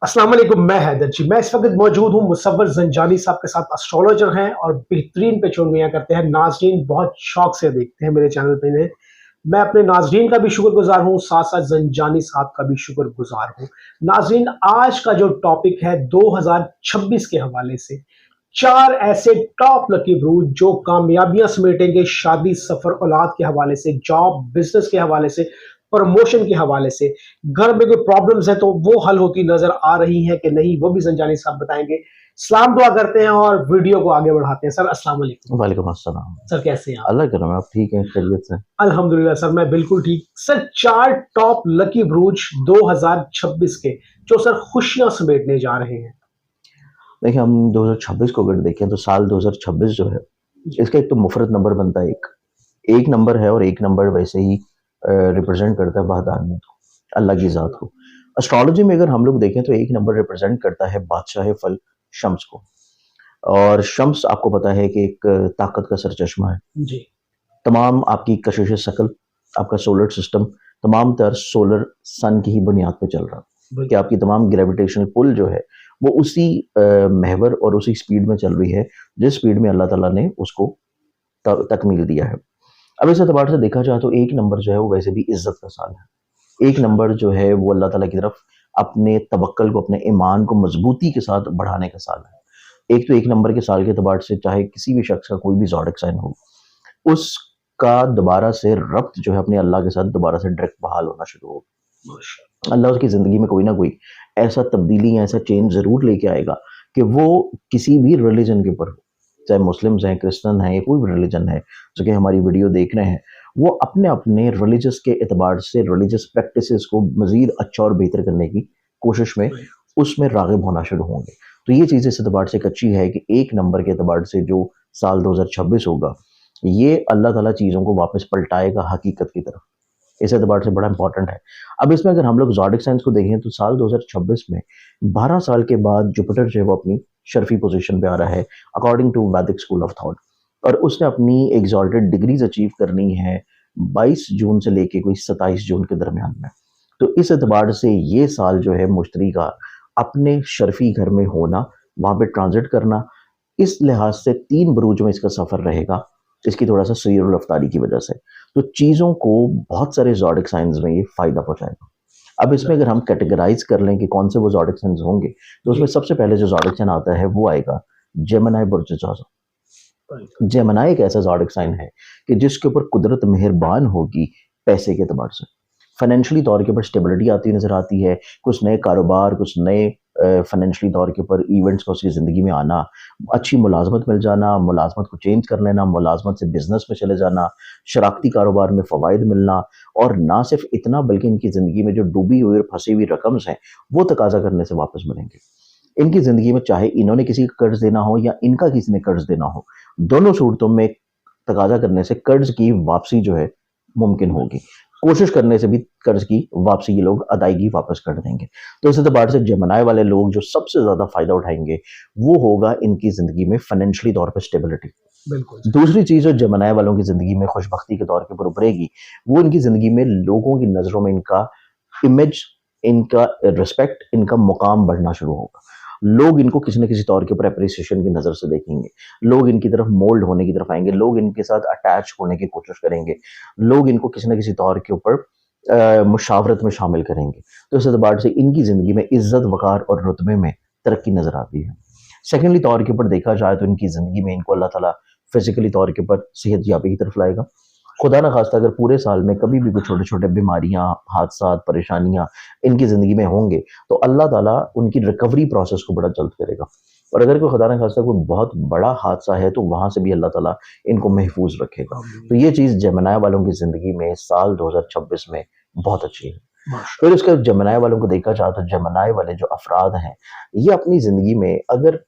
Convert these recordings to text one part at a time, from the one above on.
अस्सलाम वालेकुम, मैं हैदर जी। मैं इस वक्त मौजूद हूँ मुसव्वर ज़ंजानी साहब के साथ, एस्ट्रोलॉजर हैं और बेहतरीन पेशगोइयाँ करते हैं। नाज़रीन बहुत शौक से देखते हैं मेरे चैनल पे इन्हें। मैं अपने नाज़रीन का भी शुक्रगुज़ार हूँ, साथ-साथ ज़ंजानी साहब का भी शुक्रगुज़ार हूँ। नाज़रीन, आज का जो टॉपिक है 2026 के हवाले से, 4 ऐसे टॉप लकी ब्रूज जो कामयाबियाँ समेटेंगे शादी, सफ़र, औलाद के हवाले से, जॉब, बिज़नेस के हवाले से, प्रमोशन के हवाले से। घर में कोई प्रॉब्लम्स हैं तो वो हल होती नज़र आ रही हैं कि नहीं, वो भी ज़ंजानी साहब बताएँगे। सलाम दुआ करते हैं और वीडियो को आगे बढ़ाते हैं। सर अस्सलाम वालेकुम। वालेकुम अस्सलाम। सर कैसे हैं आप? अल्लाह का करम है, आप ठीक हैं, खैरियत से? अल्हम्दुलिल्लाह सर, मैं बिल्कुल ठीक। सर 4 टॉप लकी ब्रूज 2026 के जो सर खुशियाँ समेटने जा रहे हैं। देखिए, हम 2026 को अगर देखें तो साल 2026 जो है, जी, इसका एक तो मुफ़रत नंबर बनता है एक। एक नंबर है और एक नंबर वैसे ही रिप्रेज़ेंट करता है वहदानियत को, अल्लाह की ज़ात को। एस्ट्रोलॉजी में अगर हम लोग देखें तो एक नंबर रिप्रेज़ेंट करता है बादशाह फल शम्स को, और शम्स आपको पता है कि एक ताकत का सरचश्मा है। जी, तमाम आपकी कशिश शकल, आपका सोलर सिस्टम तमाम तर सोलर सन की ही बुनियाद पे चल रहा है कि बिल्कुल, आपकी तमाम ग्रेविटेशनल पुल जो है वो उसी महवर और उसी स्पीड में चल रही है जिस स्पीड में अल्लाह ताला ने उसको तकमील दिया है। अब इस एतबार से देखा जाए तो एक नंबर जो है वो वैसे भी इज्जत का साल है। एक नंबर जो है वो अल्लाह ताला की तरफ अपने तवक्कल को, अपने ईमान को मजबूती के साथ बढ़ाने का साल है। एक तो एक नंबर के साल के एतबार से चाहे किसी भी शख्स का कोई भी ज़ोडिक साइन हो, उसका दोबारा से रब्त जो है अपने अल्लाह के साथ दोबारा से डायरेक्ट बहाल होना शुरू हो। माशा अल्लाह उसकी ज़िंदगी में कोई ना कोई ऐसा तब्दीली या ऐसा चेंज ज़रूर लेके आएगा कि वो किसी भी रिलीजन के ऊपर हो, चाहे मुस्लिम्स हैं, क्रिश्चियन हैं या कोई भी रिलीजन है, जो कि हमारी वीडियो देख रहे हैं, वो अपने-अपने रिलीजियस के एतबार से रिलीजियस प्रैक्टिसेस को मज़ीद अच्छा और बेहतर करने की कोशिश में राइट, उसमें राग़िब होना शुरू होंगे। तो ये चीज़ इस एतबार से एक अच्छी है कि एक नंबर के एतबार से जो साल 2026 होगा, ये अल्लाह ताला चीज़ों को वापस पलटाएगा हकीकत की तरफ। इस एतबार से बड़ा इंपॉर्टेंट है। अब इसमें अगर हम लोग ज़ोडिक साइंस को देखें तो साल 2026 में 12 साल के बाद जुपिटर जो है वो अपनी शर्फ़ी पोज़ीशन पे आ रहा है अकॉर्डिंग टू वैदिक स्कूल ऑफ थॉट, और उसने अपनी एक्सॉल्टेड डिग्रीज़ अचीव करनी है 22 जून से लेके कोई 27 जून के दरमियान में। तो इस एतबार से ये साल जो है मुश्तरी का अपने शर्फ़ी घर में होना, वहाँ पे ट्रांज़िट करना, इस लिहाज से 3 बुरूज में इसका सफ़र रहेगा, इसकी थोड़ा-सा सैर व रफ़्तारी की वजह से। तो चीज़ों को बहुत सारे ज़ोडिक साइन्स में ये फ़ायदा पहुँचाएगा। अब इसमें राइट, अगर हम कैटेगराइज़ कर लें कि कौन से वो ज़ोडिक साइन्स होंगे, तो उसमें जी, सबसे पहले जो ज़ोडिक साइन आता है वो आएगा जेमिनी बुर्ज ज़ोज़ो। राइट, जेमिनी एक ऐसा ज़ोडिक साइन है कि जिसके ऊपर कुदरत मेहरबान होगी पैसे के एतबार से। फाइनेंशियली तौर के ऊपर स्टेबिलिटी आती नज़र आती है, कुछ नए कारोबार, कुछ नए फाइनेंशियली तौर के ऊपर इवेंट्स का उसकी ज़िंदगी में आना, अच्छी मुलाज़मत मिल जाना, मुलाज़मत को चेंज कर लेना, मुलाज़मत से बिज़नेस में चले जाना, शराकती कारोबार में फ़वाइद मिलना, और ना सिर्फ इतना बल्कि इनकी ज़िंदगी में जो डूबी हुई और फँसी हुई रकम्स हैं, वो तकाज़ा करने से वापस मिलेंगे। इनकी ज़िंदगी में चाहे इन्होंने किसी को कर्ज़ देना हो या इनका किसी ने कर्ज़ देना हो, दोनों सूरतों में तकाज़ा करने से कर्ज़ की वापसी जो है मुमकिन होगी। कोशिश करने से भी कर्ज़ की वापसी ये लोग अदायगी वापस कर देंगे। तो इस एतबार से जेमिनी वाले लोग जो सबसे ज़्यादा फ़ायदा उठाएँगे, वो होगा इनकी ज़िंदगी में फाइनेंशियली तौर पे स्टेबिलिटी। बिल्कुल सही, दूसरी चीज़ जो जेमिनी वालों की ज़िंदगी में खुशबख्ती के तौर के ऊपर उभरेगी, वो इनकी ज़िंदगी में लोगों की नज़रों में इनका इमेज, इनका रिस्पेक्ट, इनका मुकाम बढ़ना शुरू होगा। लोग इनको किसी न किसी तौर के ऊपर एप्रिसिएशन की नज़र से देखेंगे। लोग इनकी तरफ मोल्ड होने की तरफ आएँगे, लोग इनके साथ अटैच होने की कोशिश करेंगे। लोग इनको किसी न किसी तौर के ऊपर मुशावरत में शामिल करेंगे। तो इस एतबार से इनकी ज़िंदगी में इज़्ज़त, वक़ार और रुतबे में तरक्की नज़र आती है। सेकेंडली तौर के ऊपर देखा जाए तो इनकी ज़िंदगी में इनको अल्लाह ताला फ़िज़िकली तौर के ऊपर सेहतयाबी की तरफ लाएगा। खुदा न ख़ास्ता अगर पूरे साल में कभी भी कुछ छोटे-छोटे बीमारियाँ, हादसात, परेशानियाँ इनकी ज़िंदगी में होंगे, तो अल्लाह ताला उनकी रिकवरी प्रोसेस को बड़ा जल्द करेगा। और अगर कोई खुदा न ख़ास्ता कोई बहुत बड़ा हादसा है, तो वहाँ से भी अल्लाह ताला इनको महफूज़ रखेगा। तो आमीन, ये चीज़ जेमिनी वालों की ज़िंदगी में साल 2026 में बहुत अच्छी है। माशा फिर उसके बाद जेमिनी वालों को देखा जाए तो जेमिनी वाले जो अफ़राद हैं, ये अपनी ज़िंदगी में अगर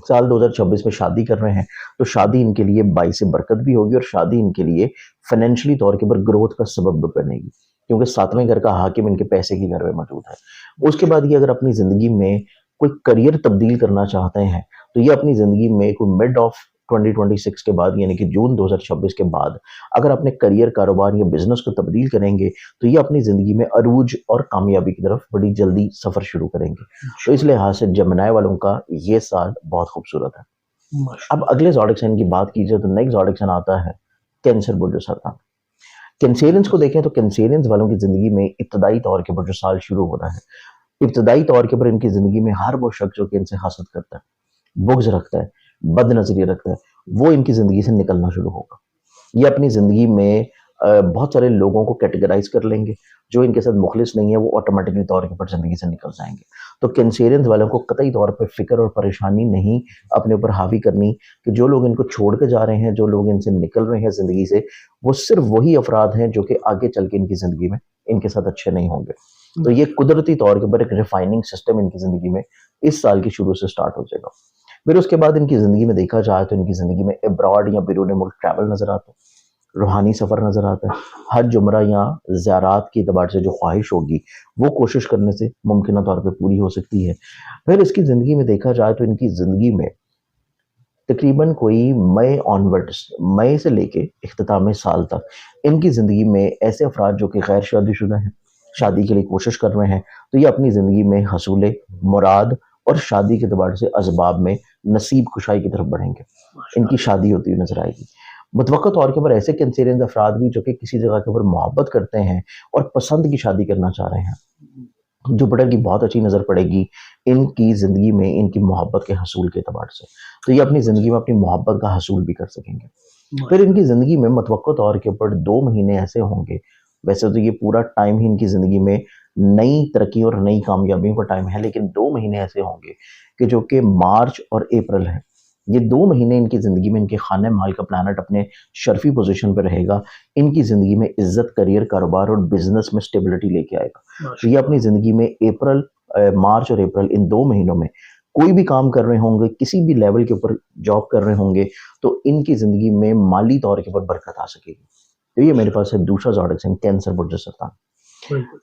साल 2026 में शादी कर रहे हैं, तो शादी इनके लिए बाइस बरकत भी होगी और शादी इनके लिए फाइनेंशियली तौर के ऊपर ग्रोथ का सबब भी बनेगी, क्योंकि सातवें घर का हाकिम इनके पैसे के घर में मौजूद है। उसके बाद ये अगर अपनी ज़िंदगी में कोई करियर तब्दील करना चाहते हैं, तो ये अपनी ज़िंदगी में कोई मिड ऑफ 2026 के बाद, यानी कि जून 2026 के बाद अगर अपने करियर, कारोबार या बिजनेस को तब्दील करेंगे तो ये अपनी ज़िंदगी में अरूज और कामयाबी की तरफ बड़ी जल्दी सफ़र शुरू करेंगे। तो इस लिहाज से जेमिनी वालों का ये साल बहुत खूबसूरत है। अब अगले ज़ोडिक साइन की बात की जाए तो नेक्स्ट ज़ोडिक साइन आता है कैंसर बुर्ज सरतान। कैंसेरियंस को देखें तो कैंसेरियंस वालों की ज़िंदगी में इब्तदाई तौर के ऊपर जो साल शुरू हो रहा है, इब्तदाई तौर के ऊपर इनकी ज़िंदगी में हर वो शख्स जो कि इनसे हसद करता है, बुग़्ज़ रखता है, बद नज़रिया रखता है, वो इनकी ज़िंदगी से निकलना शुरू होगा। ये अपनी ज़िंदगी में बहुत सारे लोगों को कैटेगराइज कर लेंगे, जो इनके साथ मुखलिस नहीं है वो ऑटोमेटिकली तौर के ऊपर ज़िंदगी से निकल जाएंगे। तो कैंसेरियंस वालों को कतई तौर पर फ़िक्र और परेशानी नहीं अपने ऊपर हावी करनी कि जो लोग इनको छोड़ के जा रहे हैं, जो लोग इनसे निकल रहे हैं ज़िंदगी से, वो सिर्फ वही अफराद हैं जो कि आगे चल के इनकी ज़िंदगी में इनके साथ अच्छे नहीं होंगे। तो ये कुदरती तौर के ऊपर एक रिफाइनिंग सिस्टम इनकी ज़िंदगी में इस साल की शुरू से स्टार्ट हो जाएगा। फिर उसके बाद इनकी ज़िंदगी में देखा जाए तो इनकी ज़िंदगी में अब्रॉड या बैरून मुल्क ट्रैवल नज़र आता है, रूहानी सफ़र नज़र आता है, हज, उम्रा या ज़ियारात के एतबार से जो ख्वाहिश होगी वो कोशिश करने से मुमकिन तौर पे पूरी हो सकती है। फिर इसकी ज़िंदगी में देखा जाए तो इनकी ज़िंदगी में तकरीबन कोई मई ऑनवर्ड्स, मई से लेके इख्तिताम साल तक इनकी ज़िंदगी में ऐसे अफराद जो कि गैर शादीशुदा हैं, शादी के लिए कोशिश कर रहे हैं, तो ये अपनी ज़िंदगी में हसूल मुराद और शादी के एतबार से असबाब में नसीब खुशाई की तरफ बढ़ेंगे, इनकी शादी होती हुई नजर आएगी। मुतवक्का तौर के ऊपर ऐसे कैंसेरियन अफराद भी जो कि किसी जगह के ऊपर मोहब्बत करते हैं और पसंद की शादी करना चाह रहे हैं, जुपिटर की बहुत अच्छी नज़र पड़ेगी इनकी ज़िंदगी में, इनकी मोहब्बत के हसूल के एतबार से, तो ये अपनी ज़िंदगी में अपनी मोहब्बत का हसूल भी कर सकेंगे। फिर इनकी ज़िंदगी में मुतवक्का तौर के ऊपर 2 महीने ऐसे होंगे, वैसे तो ये पूरा टाइम ही इनकी ज़िंदगी में नई तरक्की और नई कामयाबियों का टाइम है, लेकिन 2 महीने ऐसे होंगे कि जो कि मार्च और अप्रैल है, ये 2 महीने इनकी ज़िंदगी में इनके खाने माल का प्लानट अपने शर्फी पोजीशन पर रहेगा, इनकी ज़िंदगी में इज्जत, करियर, कारोबार और बिजनेस में स्टेबिलिटी लेके आएगा। तो ये अपनी ज़िंदगी में मार्च और अप्रैल इन 2 महीनों में कोई भी काम कर रहे होंगे, किसी भी लेवल के ऊपर जॉब कर रहे होंगे, तो इनकी ज़िंदगी में माली तौर के ऊपर बरकत आ सकेगी। तो ये मेरे पास है दूसरा ज़ोडिक साइन कैंसर बुर्ज सरतान।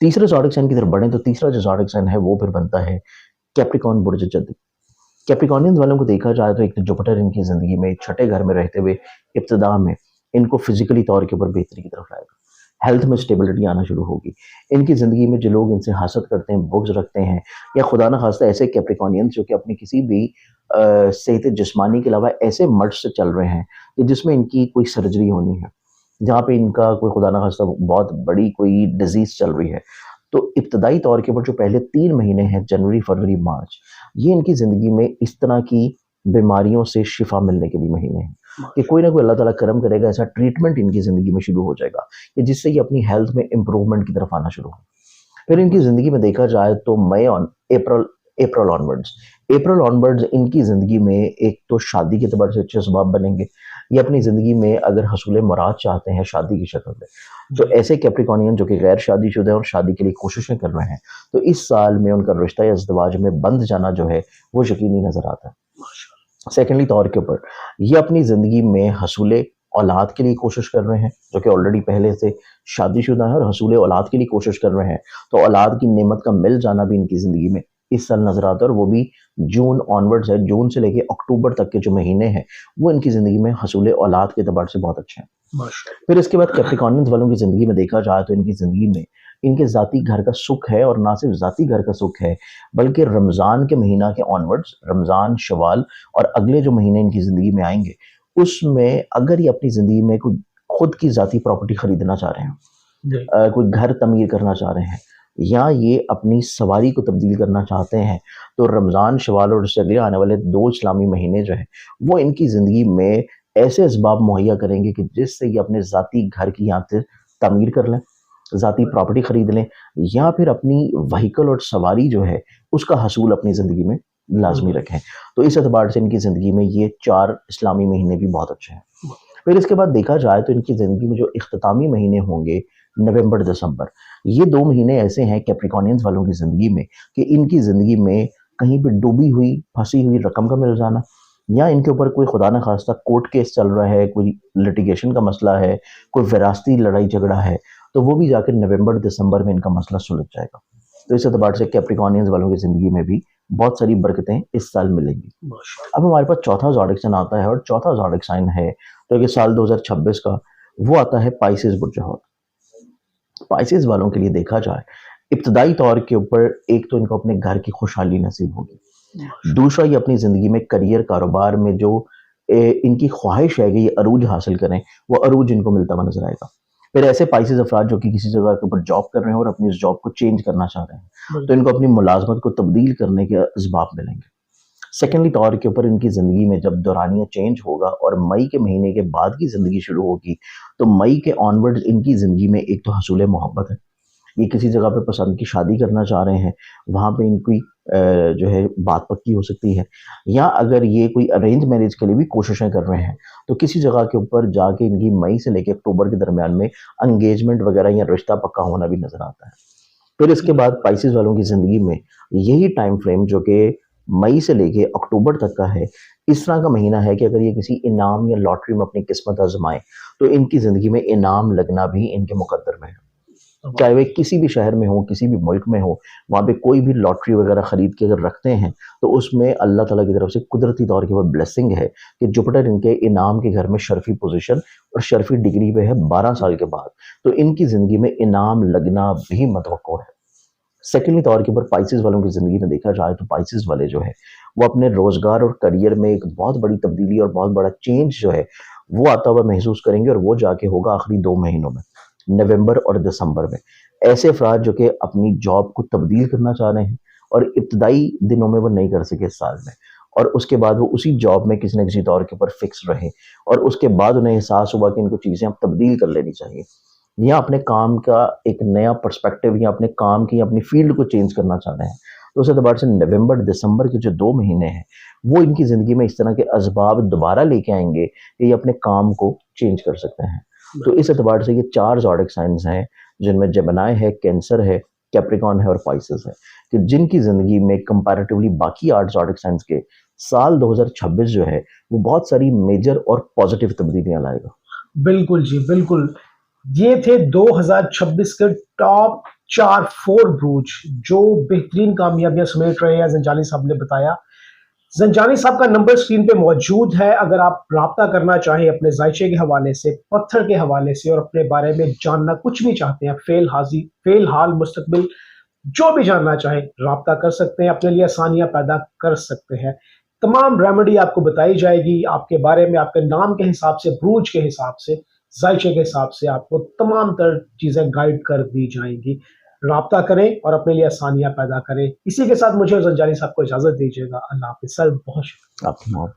तीसरे ज़ोडिक साइन की तरफ बढ़ें तो तीसरा जो ज़ोडिक साइन है वो फिर बनता है कैप्रिकॉर्न बुर्ज जद्दी। कैप्रिकॉर्नियंस वालों को देखा जाए तो एक तो जुपिटर इनकी ज़िंदगी में छठे घर में रहते हुए इब्तिदा में इनको फिजिकली तौर के ऊपर बेहतरी की तरफ लाएगा, हेल्थ में स्टेबिलिटी आना शुरू होगी। इनकी ज़िंदगी में जो लोग इनसे हसद करते हैं, बुग़्ज़ रखते हैं, या खुदा न खास्ता ऐसे कैप्रिकॉर्नियंस जो कि अपनी किसी भी सेहत जिस्मानी के अलावा ऐसे मर्ज से चल रहे हैं कि जिसमें इनकी कोई सर्जरी होनी है, जहाँ पे इनका कोई खुदा न खास्ता बहुत बड़ी कोई डिजीज़ चल रही है, तो इब्तदाई तौर के ऊपर जो पहले 3 महीने हैं, जनवरी, फरवरी, मार्च, ये इनकी ज़िंदगी में इस तरह की बीमारियों से शिफा मिलने के भी महीने हैं कि कोई ना कोई अल्लाह ताला करम करेगा, ऐसा ट्रीटमेंट इनकी ज़िंदगी में शुरू हो जाएगा कि जिससे ये अपनी हेल्थ में इम्प्रूवमेंट की तरफ आना शुरू हो। फिर इनकी ज़िंदगी में देखा जाए तो अप्रैल ऑनवर्ड्स इनकी ज़िंदगी में एक तो शादी के एतबार से अच्छे असबाब बनेंगे। ये अपनी ज़िंदगी में अगर हसूल मुराद चाहते हैं शादी की शक्ल में, तो ऐसे कैप्रिकॉर्नियन जो कि गैर शादीशुदा हैं और शादी के लिए कोशिशें कर रहे हैं, तो इस साल में उनका रिश्ता या इज़्दिवाज में बंध जाना जो है वो यकीनी नज़र आता है। सेकेंडली तौर के ऊपर ये अपनी ज़िंदगी में हसूल औलाद के लिए कोशिश कर रहे हैं, जो कि ऑलरेडी पहले से शादीशुदा है और हसूल औलाद के लिए कोशिश कर रहे हैं, तो औलाद की नेमत का मिल जाना भी इनकी ज़िंदगी में इस साल नजर आता है, और वो भी जून ऑनवर्ड्स है। जून से लेके अक्टूबर तक के जो महीने हैं वो इनकी ज़िंदगी में हसूल औलाद के एतबार से बहुत अच्छे हैं। फिर इसके बाद कैप्रिकॉर्नियंस वालों की ज़िंदगी में देखा जाए तो इनकी ज़िंदगी में इनके ज़ाती घर का सुख है, और ना सिर्फ ज़ाती घर का सुख है बल्कि रमज़ान के महीना के ऑनवर्ड्स, रमज़ान, शवाल और अगले जो महीने इनकी ज़िंदगी में आएंगे, उसमें अगर ये अपनी ज़िंदगी में कोई खुद की ज़ाती प्रॉपर्टी खरीदना चाह रहे हैं, कोई घर तमीर करना चाह रहे हैं, या ये अपनी सवारी को तब्दील करना चाहते हैं, तो रमज़ान, शवाल और उससे अगले आने वाले 2 इस्लामी महीने जो है वो इनकी ज़िंदगी में ऐसे असबाब मुहैया करेंगे कि जिससे ये अपने ज़ाती घर की यहाँ से तमीर कर लें, ज़ाती प्रॉपर्टी खरीद लें, या फिर अपनी व्हीकल और सवारी जो है उसका हसूल अपनी ज़िंदगी में लाजमी रखें। तो इस एतबार से इनकी ज़िंदगी में ये 4 इस्लामी महीने भी बहुत अच्छे हैं। फिर इसके बाद देखा जाए तो इनकी ज़िंदगी में जो इख्तितामी महीने होंगे नवंबर, दिसंबर, ये 2 महीने ऐसे हैं कैप्रिकॉर्नियंस वालों की ज़िंदगी में कि इनकी ज़िंदगी में कहीं पे डूबी हुई, फंसी हुई रकम का मिल जाना, या इनके ऊपर कोई खुदा न खास्ता कोर्ट केस चल रहा है, कोई लिटिगेशन का मसला है, कोई विरासती लड़ाई झगड़ा है, तो वो भी जाकर नवंबर, दिसंबर में इनका मसला सुलझ जाएगा। तो इस एतबार से कैप्रिकॉर्नियंस वालों की ज़िंदगी में भी बहुत सारी बरकतें इस साल मिलेंगी। माशाल्लाह। अब हमारे पास चौथा ज़ोडिक साइन आता है, और चौथा ज़ोडिक साइन है जो कि साल 2026 का, वो आता है पाइसेस बुर्ज हौत। पाइसेस वालों के लिए देखा जाए, इब्तदाई तौर के ऊपर एक तो इनको अपने घर की खुशहाली नसीब होगी, दूसरा ये अपनी ज़िंदगी में करियर कारोबार में जो इनकी ख्वाहिश है कि ये अरूज हासिल करें, वो अरूज इनको मिलता हुआ नजर आएगा। फिर ऐसे पाइसेस अफराद जो कि किसी जगह के ऊपर जॉब कर रहे हैं और अपनी इस जॉब को चेंज करना चाह रहे हैं, तो इनको अपनी मुलाजमत को तब्दील करने के असबाब मिलेंगे। सेकेंडली तौर के ऊपर इनकी ज़िंदगी में जब दौरानिया चेंज होगा और मई के महीने के बाद की ज़िंदगी शुरू होगी, तो मई के ऑनवर्ड्स इनकी ज़िंदगी में एक तो हसूल मोहब्बत है, ये किसी जगह पे पसंद की शादी करना चाह रहे हैं, वहाँ पे इनकी जो है बात पक्की हो सकती है, या अगर ये कोई अरेंज मैरिज के लिए भी कोशिशें कर रहे हैं, तो किसी जगह के ऊपर जाके इनकी मई से लेकर अक्टूबर के दरमियान में एंगेजमेंट वगैरह या रिश्ता पक्का होना भी नजर आता है। फिर इसके बाद पाइसेस वालों की ज़िंदगी में यही टाइम फ्रेम जो कि मई से लेके अक्टूबर तक का है, इस तरह का महीना है कि अगर ये किसी इनाम या लॉटरी में अपनी किस्मत आजमाएं, तो इनकी ज़िंदगी में इनाम लगना भी इनके मुकद्दर में है। चाहे वे किसी भी शहर में हो, किसी भी मुल्क में हो, वहाँ पे कोई भी लॉटरी वगैरह खरीद के अगर रखते हैं, तो उसमें अल्लाह ताला की तरफ से कुदरती तौर के ऊपर ब्लेसिंग है कि जुपिटर इनके इनाम के घर में शर्फी पोजीशन और शर्फी डिग्री पे है 12 साल के बाद, तो इनकी ज़िंदगी में इनाम लगना भी मतवक्को है। सेकेंडली तौर के ऊपर पाइसेस वालों की ज़िंदगी में देखा जाए, तो पाइसेस वाले जो है वो अपने रोज़गार और करियर में एक बहुत बड़ी तब्दीली और बहुत बड़ा चेंज जो है वो आता हुआ महसूस करेंगे, और वो जाके होगा आखिरी 2 महीनों में, नवंबर और दिसंबर में। ऐसे अफराद जो कि अपनी जॉब को तब्दील करना चाह रहे हैं और इब्तदाई दिनों में वो नहीं कर सके इस साल में, और उसके बाद वो उसी जॉब में किसी न किसी तौर के ऊपर फिक्स रहे, और उसके बाद उन्हें एहसास हुआ कि इनको चीज़ें अब तब्दील कर लेनी चाहिए, या अपने काम का एक नया पर्सपेक्टिव या अपने काम की अपनी फील्ड को चेंज करना चाह रहे हैं, तो उस एतबार से नवंबर दिसंबर के जो 2 महीने हैं वो इनकी ज़िंदगी में इस तरह के असबाब दोबारा लेके आएंगे कि ये अपने काम को चेंज कर सकते हैं। तो इस एतबार से ये 4 ज़ोडिक साइंस हैं जिनमें जेमिनी है, कैंसर है, कैप्रिकॉर्न है और पाइसेस है, कि जिनकी ज़िंदगी में कंपैरेटिवली बाकी 8 ज़ोडिक साइंस के साल 2026 जो है वो बहुत सारी मेजर और पॉजिटिव तब्दीलियां लाएगा। बिल्कुल जी, बिल्कुल। ये थे 2026 के टॉप 4 बुर्ज जो बेहतरीन कामयाबियां समेट रहे हैं, ज़ंजानी साहब ने बताया। ज़ंजानी साहब का नंबर स्क्रीन पे मौजूद है, अगर आप राब्ता करना चाहें अपने जायचे के हवाले से, पत्थर के हवाले से, और अपने बारे में जानना कुछ भी चाहते हैं, फेल हाल मुस्तकबिल जो भी जानना चाहें, राब्ता कर सकते हैं, अपने लिए आसानियां पैदा कर सकते हैं। तमाम रेमेडी आपको बताई जाएगी, आपके बारे में, आपके नाम के हिसाब से, ब्रूज के हिसाब से, जायचे के हिसाब से आपको तमाम तर चीज़ें गाइड कर दी जाएंगी। राब्ता करें और अपने लिए आसानियां पैदा करें। इसी के साथ मुझे और ज़ंजानी साहब को इजाज़त दीजिएगा। अल्लाह हाफ़िज़ सर, बहुत शुक्रिया। आपकी मौत